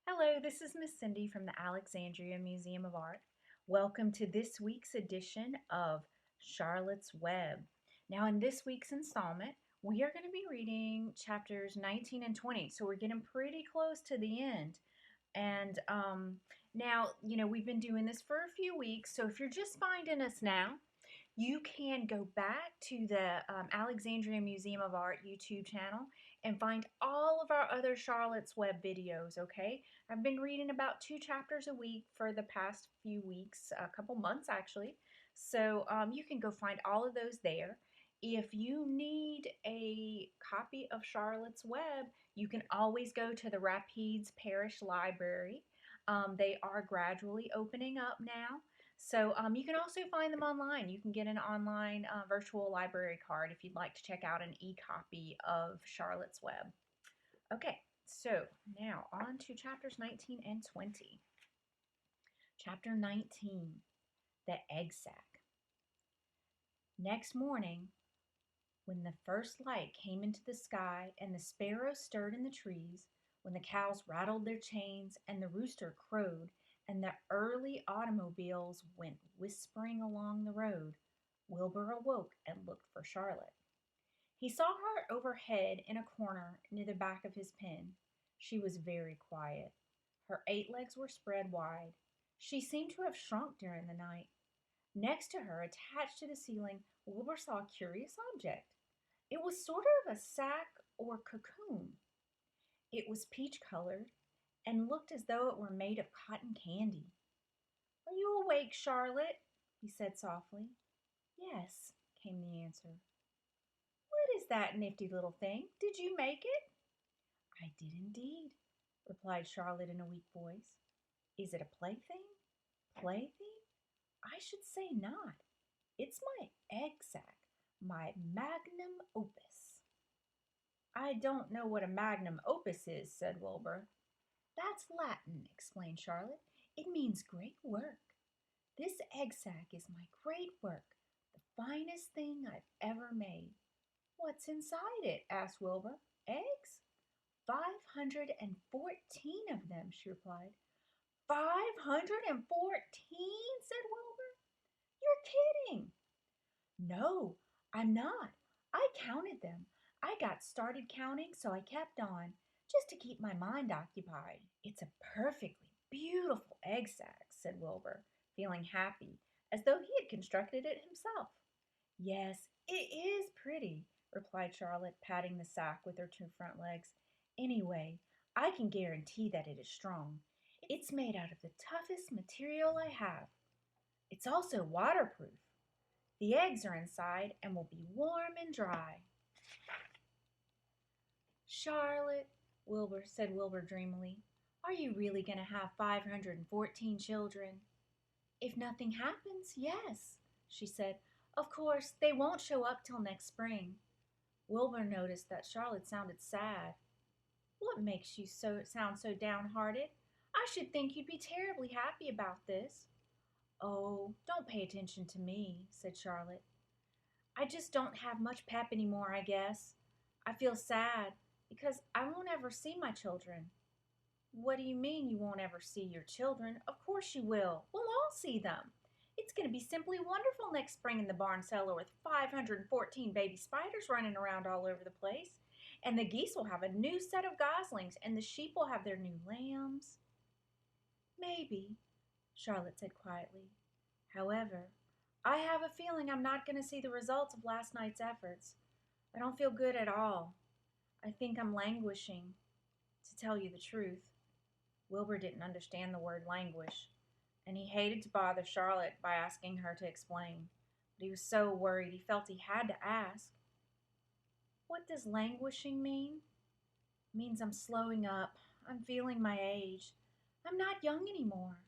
Hello, this is Miss Cindy from the Alexandria Museum of Art. Welcome to this week's edition of Charlotte's Web. Now, in this week's installment, we are going to be reading chapters 19 and 20, so we're getting pretty close to the end. And now, we've been doing this for a few weeks, so if you're just finding us now, you can go back to the Alexandria Museum of Art YouTube channel and find all of our other Charlotte's Web videos, okay? I've been reading about 2 chapters a week for the past few weeks, a couple months actually. So you can go find all of those there. If you need a copy of Charlotte's Web, you can always go to the Rapides Parish Library. They are gradually opening up now. So you can also find them online. You can get an online virtual library card if you'd like to check out an e-copy of Charlotte's Web. Okay, so now on to chapters 19 and 20. Chapter 19, The Egg Sac. Next morning, when the first light came into the sky and the sparrows stirred in the trees, when the cows rattled their chains and the rooster crowed, and the early automobiles went whispering along the road, Wilbur awoke and looked for Charlotte. He saw her overhead in a corner near the back of his pen. She was very quiet. Her 8 legs were spread wide. She seemed to have shrunk during the night. Next to her, attached to the ceiling, Wilbur saw a curious object. It was sort of a sack or cocoon. It was peach-colored and looked as though it were made of cotton candy. "Are you awake, Charlotte?" he said softly. "Yes," came the answer. "What is that nifty little thing? Did you make it?" "I did indeed," replied Charlotte in a weak voice. "Is it a plaything?" "Plaything? I should say not. It's my egg sac, my magnum opus." "I don't know what a magnum opus is," said Wilbur. "That's Latin," explained Charlotte. "It means great work. This egg sac is my great work, the finest thing I've ever made." "What's inside it?" asked Wilbur. "Eggs?" 514 of them," she replied. 514? said Wilbur. "You're kidding." "No, I'm not. I counted them. I got started counting, so I kept on, just to keep my mind occupied." "It's a perfectly beautiful egg sac," said Wilbur, feeling happy, as though he had constructed it himself. "Yes, it is pretty," replied Charlotte, patting the sack with her 2 front legs. "Anyway, I can guarantee that it is strong. It's made out of the toughest material I have. It's also waterproof. The eggs are inside and will be warm and dry." "Charlotte," said Wilbur dreamily, "are you really going to have 514 children?" "If nothing happens, yes," she said. "Of course, they won't show up till next spring." Wilbur noticed that Charlotte sounded sad. "What makes you sound so downhearted? I should think you'd be terribly happy about this." "Oh, don't pay attention to me," said Charlotte. "I just don't have much pep anymore, I guess. I feel sad because I won't ever see my children." "What do you mean you won't ever see your children? Of course you will. We'll all see them. It's going to be simply wonderful next spring in the barn cellar with 514 baby spiders running around all over the place. And the geese will have a new set of goslings, and the sheep will have their new lambs." "Maybe," Charlotte said quietly. "However, I have a feeling I'm not going to see the results of last night's efforts. I don't feel good at all. I think I'm languishing, to tell you the truth." Wilbur didn't understand the word languish, and he hated to bother Charlotte by asking her to explain. But he was so worried he felt he had to ask. "What does languishing mean?" "It means I'm slowing up. I'm feeling my age. I'm not young anymore."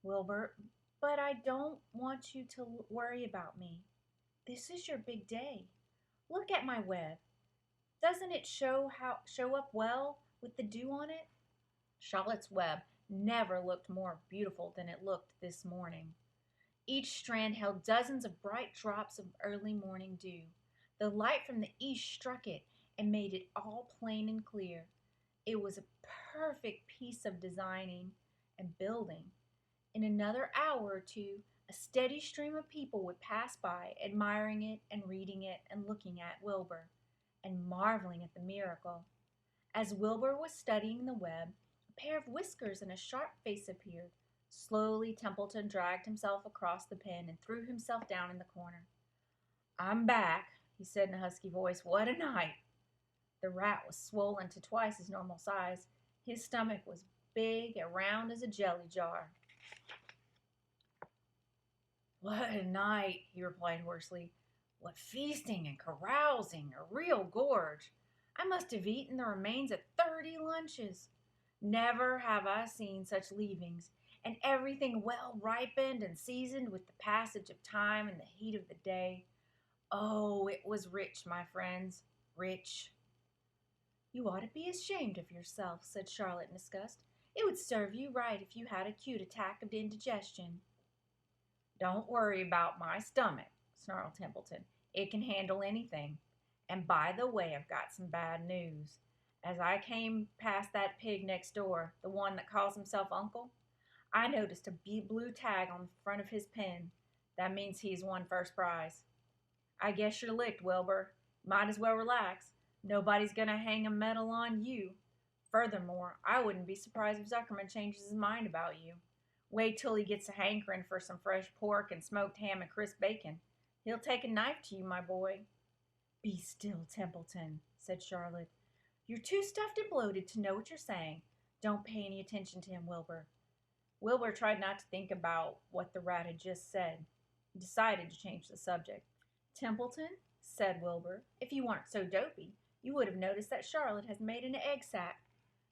"Wilbur, but I don't want you to worry about me. This is your big day. Look at my web. Doesn't it show up well with the dew on it?" Charlotte's web never looked more beautiful than it looked this morning. Each strand held dozens of bright drops of early morning dew. The light from the east struck it and made it all plain and clear. It was a perfect piece of designing and building. In another hour or two, a steady stream of people would pass by, admiring it and reading it and looking at Wilbur and marveling at the miracle. As Wilbur was studying the web, a pair of whiskers and a sharp face appeared. Slowly, Templeton dragged himself across the pen and threw himself down in the corner. "I'm back," he said in a husky voice. "What a night!" The rat was swollen to twice his normal size. His stomach was big and round as a jelly jar. "What a night," he replied hoarsely. "What feasting and carousing, a real gorge. I must have eaten the remains of 30 lunches. Never have I seen such leavings, and everything well ripened and seasoned with the passage of time and the heat of the day. Oh, it was rich, my friends, rich." "You ought to be ashamed of yourself," said Charlotte in disgust. "It would serve you right if you had acute attack of indigestion." "Don't worry about my stomach," snarled Templeton. "It can handle anything. And by the way, I've got some bad news. As I came past that pig next door, the one that calls himself Uncle, I noticed a blue tag on the front of his pen. That means he's won first prize. I guess you're licked, Wilbur. Might as well relax. Nobody's going to hang a medal on you. Furthermore, I wouldn't be surprised if Zuckerman changes his mind about you. Wait till he gets a hankering for some fresh pork and smoked ham and crisp bacon. He'll take a knife to you, my boy." "Be still, Templeton," said Charlotte. "You're too stuffed and bloated to know what you're saying. Don't pay any attention to him, Wilbur." Wilbur tried not to think about what the rat had just said. He decided to change the subject. "Templeton," said Wilbur, "if you weren't so dopey, you would have noticed that Charlotte has made an egg sac.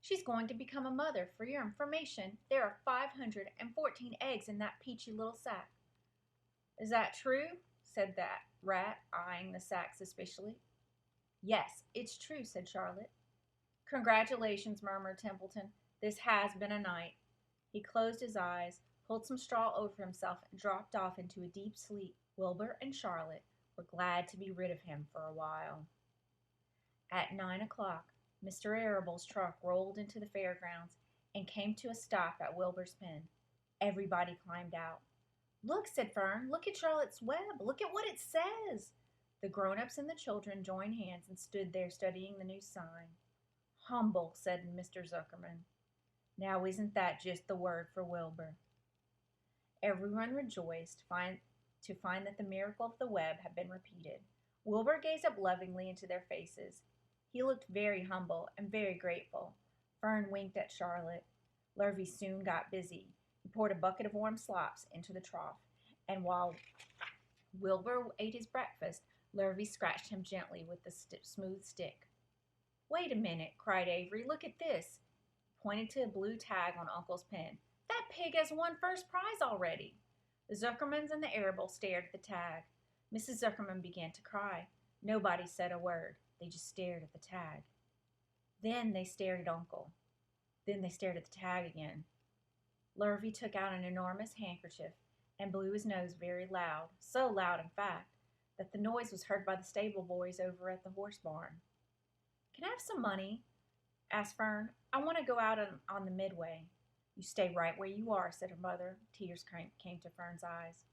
She's going to become a mother. For your information, there are 514 eggs in that peachy little sack." "Is that true?" said that rat, eyeing the sack suspiciously. "Yes, it's true," said Charlotte. "Congratulations," murmured Templeton. "This has been a night." He closed his eyes, pulled some straw over himself, and dropped off into a deep sleep. Wilbur and Charlotte were glad to be rid of him for a while. At 9 o'clock, Mr. Arable's truck rolled into the fairgrounds and came to a stop at Wilbur's pen. Everybody climbed out. "Look," said Fern, "look at Charlotte's Web. Look at what it says." The grown-ups and the children joined hands and stood there studying the new sign. "Humble," said Mr. Zuckerman. "Now isn't that just the word for Wilbur?" Everyone rejoiced to find that the miracle of the web had been repeated. Wilbur gazed up lovingly into their faces. He looked very humble and very grateful. Fern winked at Charlotte. Lurvy soon got busy. He poured a bucket of warm slops into the trough, and while Wilbur ate his breakfast, Lurvy scratched him gently with the smooth stick. "Wait a minute," cried Avery. "Look at this." He pointed to a blue tag on Uncle's pen. "That pig has won first prize already." The Zuckermans and the Arable stared at the tag. Mrs. Zuckerman began to cry. Nobody said a word. They just stared at the tag. Then they stared at Uncle. Then they stared at the tag again. Lurvy took out an enormous handkerchief and blew his nose very loud, so loud, in fact, that the noise was heard by the stable boys over at the horse barn. "Can I have some money?" asked Fern. "I want to go out on the midway." "You stay right where you are," said her mother. Tears came to Fern's eyes.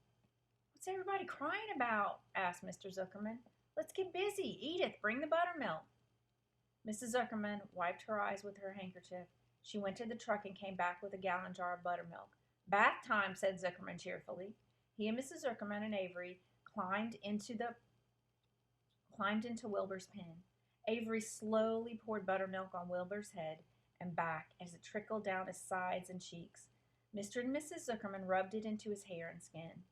"What's everybody crying about?" asked Mr. Zuckerman. "Let's get busy. Edith, bring the buttermilk." Mrs. Zuckerman wiped her eyes with her handkerchief. She went to the truck and came back with a gallon jar of buttermilk. "Bath time," said Zuckerman cheerfully. He and Mrs. Zuckerman and Avery climbed into Wilbur's pen. Avery slowly poured buttermilk on Wilbur's head and back as it trickled down his sides and cheeks. Mr. and Mrs. Zuckerman rubbed it into his hair and skin.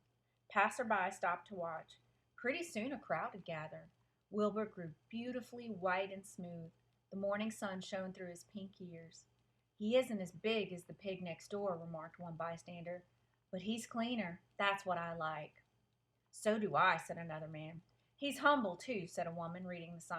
Passersby stopped to watch. Pretty soon a crowd had gathered. Wilbur grew beautifully white and smooth. The morning sun shone through his pink ears. "He isn't as big as the pig next door," remarked one bystander, "but he's cleaner. That's what I like." "So do I," said another man. "He's humble, too," said a woman reading the sign.